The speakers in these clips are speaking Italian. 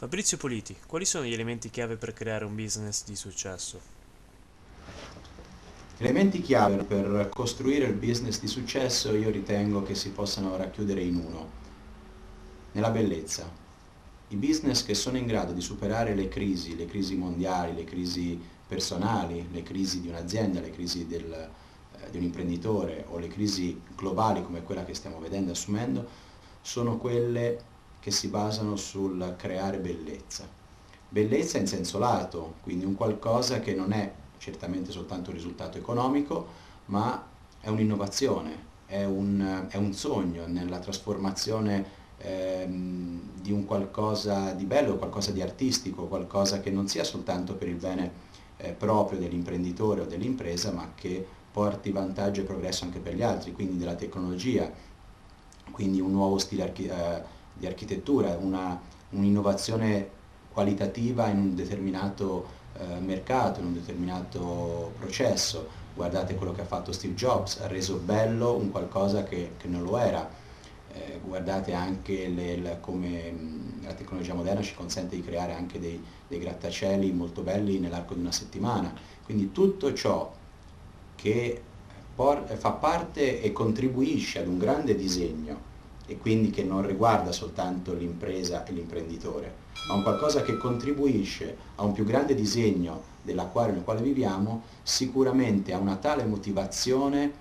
Fabrizio Politi, quali sono gli elementi chiave per creare un business di successo? Elementi chiave per costruire il business di successo io ritengo che si possano racchiudere in uno, nella bellezza. I business che sono in grado di superare le crisi mondiali, le crisi personali, le crisi di un'azienda, le crisi di un imprenditore o le crisi globali come quella che stiamo vedendo e assumendo, sono quelle che si basano sul creare bellezza. Bellezza in senso lato, quindi un qualcosa che non è certamente soltanto un risultato economico, ma è un'innovazione, è un sogno nella trasformazione di un qualcosa di bello, qualcosa di artistico, qualcosa che non sia soltanto per il bene proprio dell'imprenditore o dell'impresa, ma che porti vantaggio e progresso anche per gli altri, quindi della tecnologia, quindi un nuovo stile di architettura, un'innovazione qualitativa in un determinato mercato, in un determinato processo. Guardate quello che ha fatto Steve Jobs, ha reso bello un qualcosa che non lo era. Guardate anche come la tecnologia moderna ci consente di creare anche dei grattacieli molto belli nell'arco di una settimana. Quindi tutto ciò che fa parte e contribuisce ad un grande disegno e quindi che non riguarda soltanto l'impresa e l'imprenditore, ma un qualcosa che contribuisce a un più grande disegno dell'acquario nel quale viviamo, sicuramente ha una tale motivazione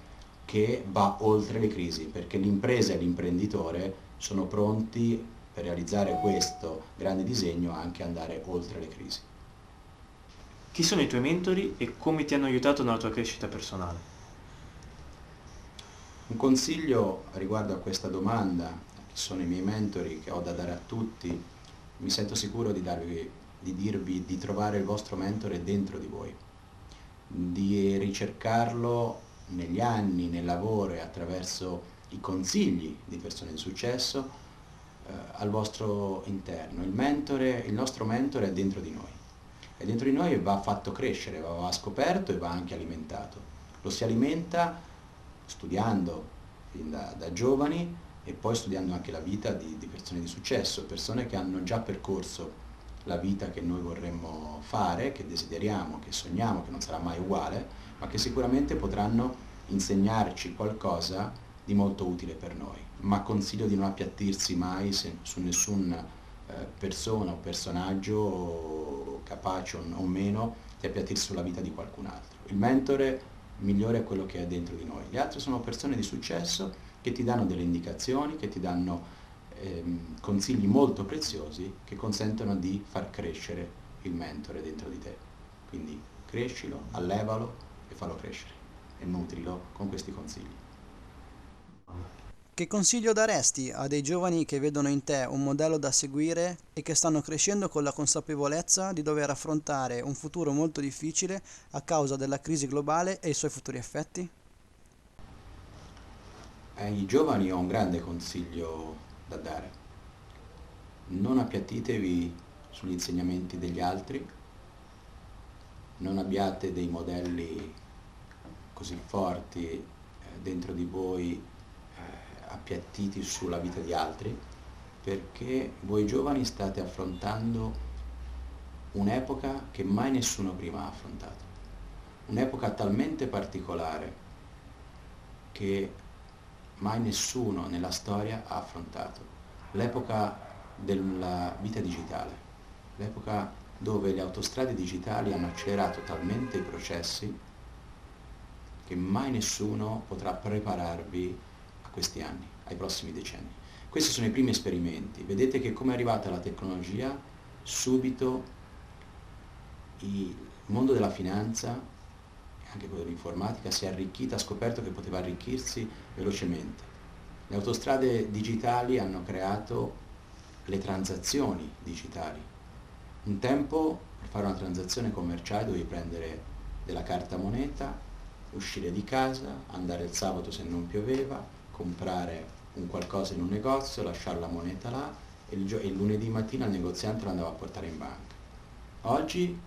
che va oltre le crisi, perché l'impresa e l'imprenditore sono pronti per realizzare questo grande disegno anche andare oltre le crisi. Chi sono i tuoi mentori e come ti hanno aiutato nella tua crescita personale? Un consiglio riguardo a questa domanda, chi sono i miei mentori che ho da dare a tutti, mi sento sicuro di dirvi di trovare il vostro mentore dentro di voi, di ricercarlo negli anni, nel lavoro e attraverso i consigli di persone di successo al vostro interno. Il nostro mentore è dentro di noi. È dentro di noi e va fatto crescere, va scoperto e va anche alimentato. Lo si alimenta studiando fin da giovani e poi studiando anche la vita di persone di successo, persone che hanno già percorso la vita che noi vorremmo fare, che desideriamo, che sogniamo, che non sarà mai uguale, ma che sicuramente potranno insegnarci qualcosa di molto utile per noi. Ma consiglio di non appiattirsi mai su nessun persona o personaggio capace o meno di appiattirsi sulla vita di qualcun altro. Il mentore migliore è quello che è dentro di noi. Gli altri sono persone di successo che ti danno delle indicazioni, che ti danno consigli molto preziosi che consentono di far crescere il mentore dentro di te. Quindi crescilo, allevalo e fallo crescere e nutrilo con questi consigli. Che consiglio daresti a dei giovani che vedono in te un modello da seguire e che stanno crescendo con la consapevolezza di dover affrontare un futuro molto difficile a causa della crisi globale e i suoi futuri effetti? Ai giovani ho un grande consiglio da dare. Non appiattitevi sugli insegnamenti degli altri, non abbiate dei modelli così forti dentro di voi appiattiti sulla vita di altri, perché voi giovani state affrontando un'epoca che mai nessuno prima ha affrontato, un'epoca talmente particolare che mai nessuno nella storia ha affrontato, l'epoca della vita digitale, l'epoca dove le autostrade digitali hanno accelerato talmente i processi che mai nessuno potrà prepararvi a questi anni, ai prossimi decenni. Questi sono i primi esperimenti. Vedete che come è arrivata la tecnologia, subito il mondo della finanza e anche quello dell'informatica si è arricchita, ha scoperto che poteva arricchirsi velocemente. Le autostrade digitali hanno creato le transazioni digitali. Un tempo per fare una transazione commerciale dovevi prendere della carta moneta, uscire di casa, andare il sabato se non pioveva, comprare un qualcosa in un negozio, lasciare la moneta là e il lunedì mattina il negoziante lo andava a portare in banca. Oggi,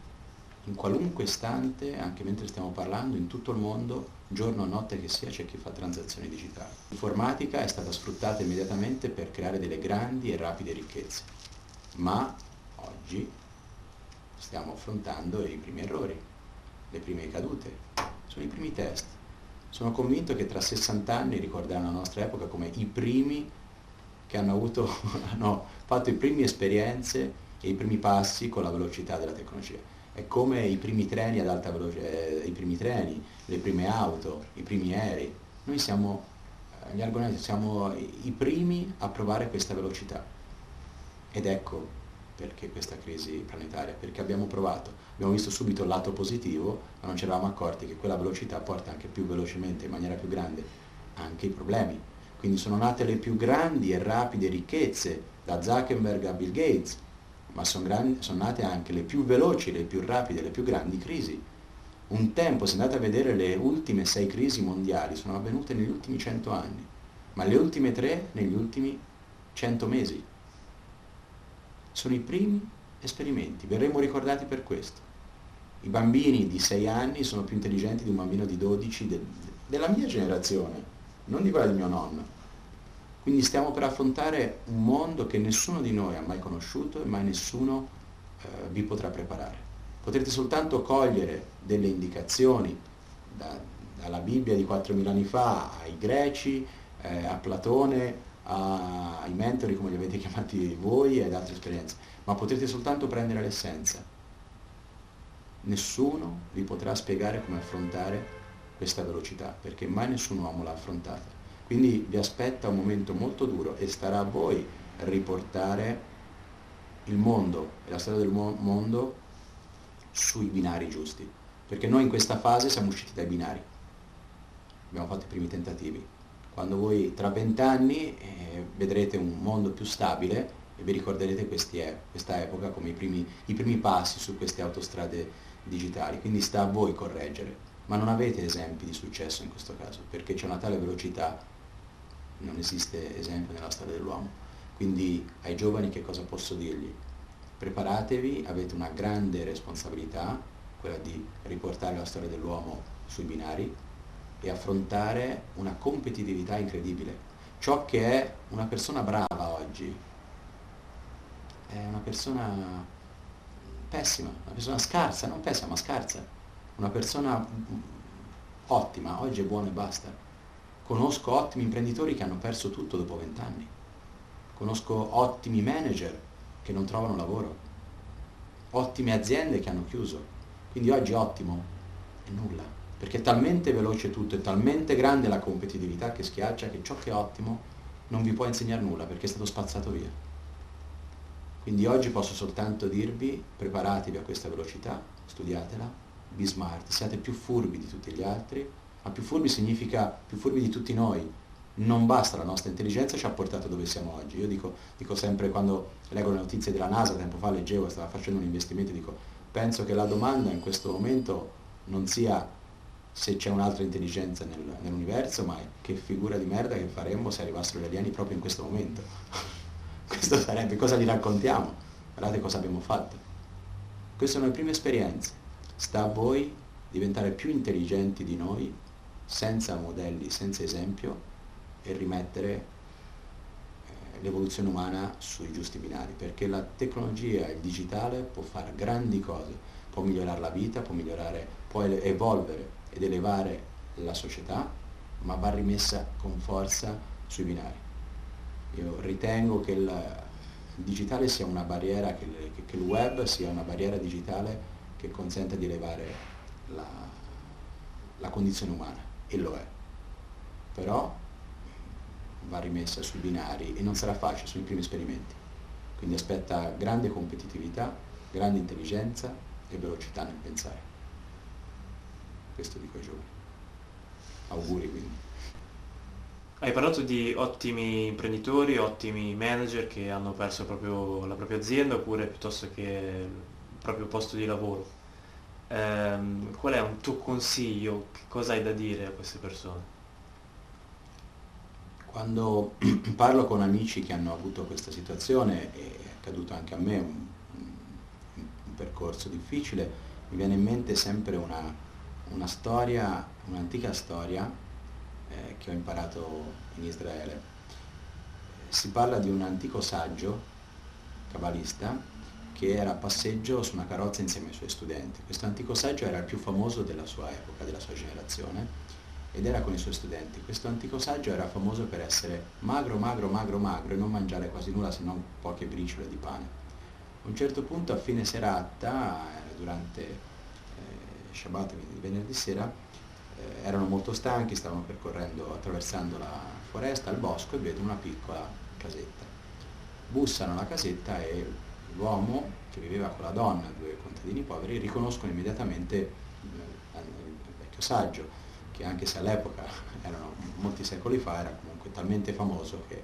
in qualunque istante, anche mentre stiamo parlando, in tutto il mondo, giorno o notte che sia, c'è chi fa transazioni digitali. L'informatica è stata sfruttata immediatamente per creare delle grandi e rapide ricchezze, ma oggi stiamo affrontando i primi errori, le prime cadute, sono i primi test. Sono convinto che tra 60 anni ricorderanno la nostra epoca come i primi che hanno fatto i primi esperienze e i primi passi con la velocità della tecnologia. È come i primi treni ad alta velocità, i primi treni, le prime auto, i primi aerei. Noi siamo, gli argonauti, siamo i primi a provare questa velocità. Ed ecco perché questa crisi planetaria, perché abbiamo provato, abbiamo visto subito il lato positivo, ma non ci eravamo accorti che quella velocità porta anche più velocemente, in maniera più grande, anche i problemi. Quindi sono nate le più grandi e rapide ricchezze, da Zuckerberg a Bill Gates, ma sono nate anche le più veloci, le più rapide, le più grandi crisi. Un tempo, se andate a vedere le ultime 6 crisi mondiali, sono avvenute negli ultimi 100 anni, ma le ultime 3 negli ultimi 100 mesi. Sono i primi esperimenti, verremo ricordati per questo. I bambini di 6 anni sono più intelligenti di un bambino di 12 della mia generazione, non di quella di mio nonno. Quindi stiamo per affrontare un mondo che nessuno di noi ha mai conosciuto e mai nessuno vi potrà preparare. Potrete soltanto cogliere delle indicazioni dalla Bibbia di 4.000 anni fa, ai greci, a Platone, ai mentori come li avete chiamati voi e ad altre esperienze, ma potrete soltanto prendere l'essenza. Nessuno vi potrà spiegare come affrontare questa velocità, perché mai nessun uomo l'ha affrontata. Quindi vi aspetta un momento molto duro e starà a voi riportare il mondo e la storia del mondo sui binari giusti, perché noi in questa fase siamo usciti dai binari, abbiamo fatto i primi tentativi. Quando voi tra 20 anni vedrete un mondo più stabile e vi ricorderete questa epoca come i primi passi su queste autostrade digitali, quindi sta a voi correggere, ma non avete esempi di successo in questo caso, perché c'è una tale velocità, non esiste esempio nella storia dell'uomo. Quindi ai giovani che cosa posso dirgli? Preparatevi, avete una grande responsabilità, quella di riportare la storia dell'uomo sui binari e affrontare una competitività incredibile. Ciò che è una persona brava oggi è una persona pessima, una persona scarsa, non pessima ma scarsa, una persona ottima, oggi è buona e basta. Conosco ottimi imprenditori che hanno perso tutto dopo 20 anni, conosco ottimi manager che non trovano lavoro, ottime aziende che hanno chiuso, quindi oggi ottimo è nulla, perché è talmente veloce tutto, è talmente grande la competitività che schiaccia che ciò che è ottimo non vi può insegnare nulla perché è stato spazzato via. Quindi oggi posso soltanto dirvi, preparatevi a questa velocità, studiatela, be smart, siate più furbi di tutti gli altri, ma più furbi significa più furbi di tutti noi. Non basta, la nostra intelligenza ci ha portato dove siamo oggi. Io dico sempre, quando leggo le notizie della NASA, tempo fa leggevo, stava facendo un investimento, dico, penso che la domanda in questo momento non sia se c'è un'altra intelligenza nell'universo, ma che figura di merda che faremmo se arrivassero gli alieni proprio in questo momento. Questo sarebbe, cosa gli raccontiamo? Guardate cosa abbiamo fatto. Queste sono le prime esperienze. Sta a voi diventare più intelligenti di noi, senza modelli, senza esempio, e rimettere l'evoluzione umana sui giusti binari, perché la tecnologia, il digitale può fare grandi cose, può migliorare la vita, può evolvere ed elevare la società, ma va rimessa con forza sui binari. Io ritengo che il digitale sia una barriera, che il web sia una barriera digitale che consente di elevare la condizione umana, e lo è. Però va rimessa sui binari e non sarà facile, sono i primi esperimenti. Quindi aspetta grande competitività, grande intelligenza e velocità nel pensare. Questo dico ai giovani. Auguri quindi. Hai parlato di ottimi imprenditori, ottimi manager che hanno perso proprio la propria azienda oppure piuttosto che il proprio posto di lavoro. Qual è un tuo consiglio? Che cosa hai da dire a queste persone? Quando parlo con amici che hanno avuto questa situazione, è accaduto anche a me un percorso difficile, mi viene in mente sempre una storia, un'antica storia che ho imparato in Israele. Si parla di un antico saggio, cabalista, che era a passeggio su una carrozza insieme ai suoi studenti. Questo antico saggio era il più famoso della sua epoca, della sua generazione, ed era con i suoi studenti. Questo antico saggio era famoso per essere magro, magro, magro, magro e non mangiare quasi nulla se non poche briciole di pane. A un certo punto, a fine serata, durante Shabbat, quindi venerdì sera, erano molto stanchi, stavano attraversando la foresta, il bosco, e vedono una piccola casetta. Bussano alla casetta e l'uomo che viveva con la donna, due contadini poveri, riconoscono immediatamente il vecchio saggio, che anche se all'epoca erano molti secoli fa, era comunque talmente famoso che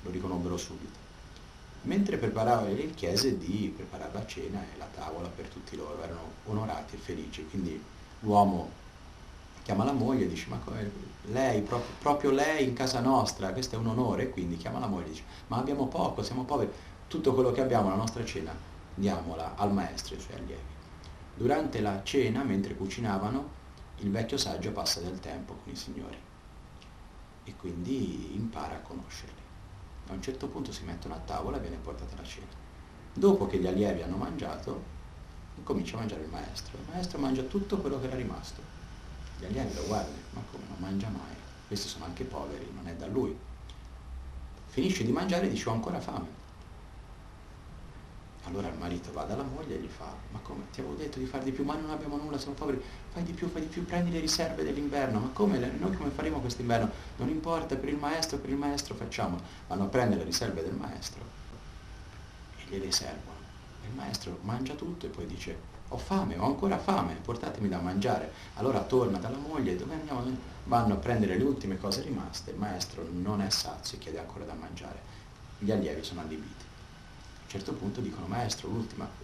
lo riconobbero subito. Mentre preparava, gli chiese di preparare la cena e la tavola per tutti loro, erano onorati e felici, quindi l'uomo chiama la moglie e dice: ma lei, proprio lei in casa nostra, questo è un onore. Quindi chiama la moglie e dice: ma abbiamo poco, siamo poveri, tutto quello che abbiamo, la nostra cena, diamola al maestro e ai suoi allievi. Durante la cena, mentre cucinavano, il vecchio saggio passa del tempo con i signori e quindi impara a conoscerli. A un certo punto si mettono a tavola e viene portata la cena. Dopo che gli allievi hanno mangiato, comincia a mangiare il maestro. Il maestro mangia tutto quello che era rimasto. Gli allievi lo guardano: ma come, non mangia mai? Questi sono anche poveri, non è da lui. Finisce di mangiare e dice: ho ancora fame. Allora il marito va dalla moglie e gli fa: ma come, ti avevo detto di fare di più, ma non abbiamo nulla, siamo poveri, fai di più, prendi le riserve dell'inverno. Ma come, noi come faremo quest'inverno? Non importa, per il maestro facciamo. Vanno a prendere le riserve del maestro e gliele servono. E il maestro mangia tutto e poi dice: ho fame, ho ancora fame, portatemi da mangiare. Allora torna dalla moglie: dove andiamo? Vanno a prendere le ultime cose rimaste, il maestro non è sazio e chiede ancora da mangiare. Gli allievi sono allibiti. A un certo punto dicono: maestro,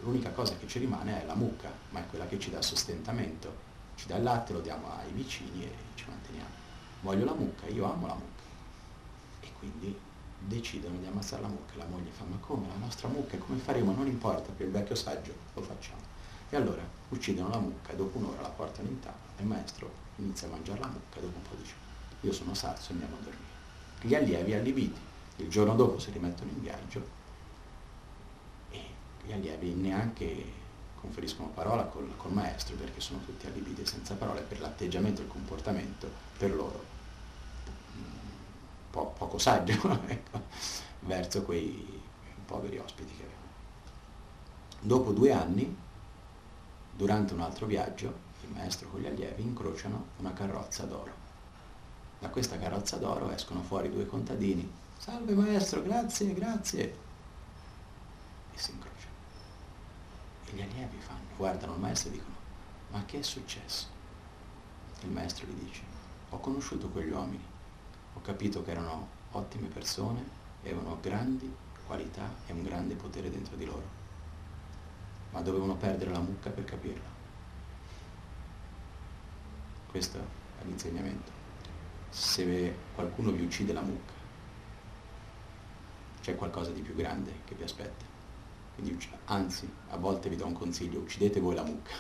l'unica cosa che ci rimane è la mucca, ma è quella che ci dà sostentamento, ci dà il latte, lo diamo ai vicini e ci manteniamo. Voglio la mucca, io amo la mucca. E quindi decidono di ammazzare la mucca. La moglie fa: ma come, la nostra mucca, come faremo? Non importa, per il vecchio saggio lo facciamo. E allora uccidono la mucca e dopo un'ora la portano in tavola e il maestro inizia a mangiare la mucca e dopo un po' dice: io sono sazio, andiamo a dormire. Gli allievi allibiti il giorno dopo si rimettono in viaggio e gli allievi neanche conferiscono parola col maestro, perché sono tutti allibiti e senza parole per l'atteggiamento e il comportamento per loro poco saggio ecco, verso quei poveri ospiti che avevano. Dopo 2 anni, durante un altro viaggio, il maestro con gli allievi incrociano una carrozza d'oro. Da questa carrozza d'oro escono fuori 2 contadini: salve maestro, grazie, grazie, e si incrociano. E gli allievi guardano il maestro e dicono: ma che è successo? Il maestro gli dice: ho conosciuto quegli uomini, ho capito che erano ottime persone e avevano grandi qualità e un grande potere dentro di loro, ma dovevano perdere la mucca per capirla. Questo è l'insegnamento. Se qualcuno vi uccide la mucca, c'è qualcosa di più grande che vi aspetta. Quindi, anzi, a volte vi do un consiglio: uccidete voi la mucca,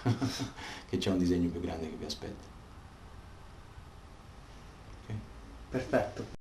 che c'è un disegno più grande che vi aspetta. Okay? Perfetto.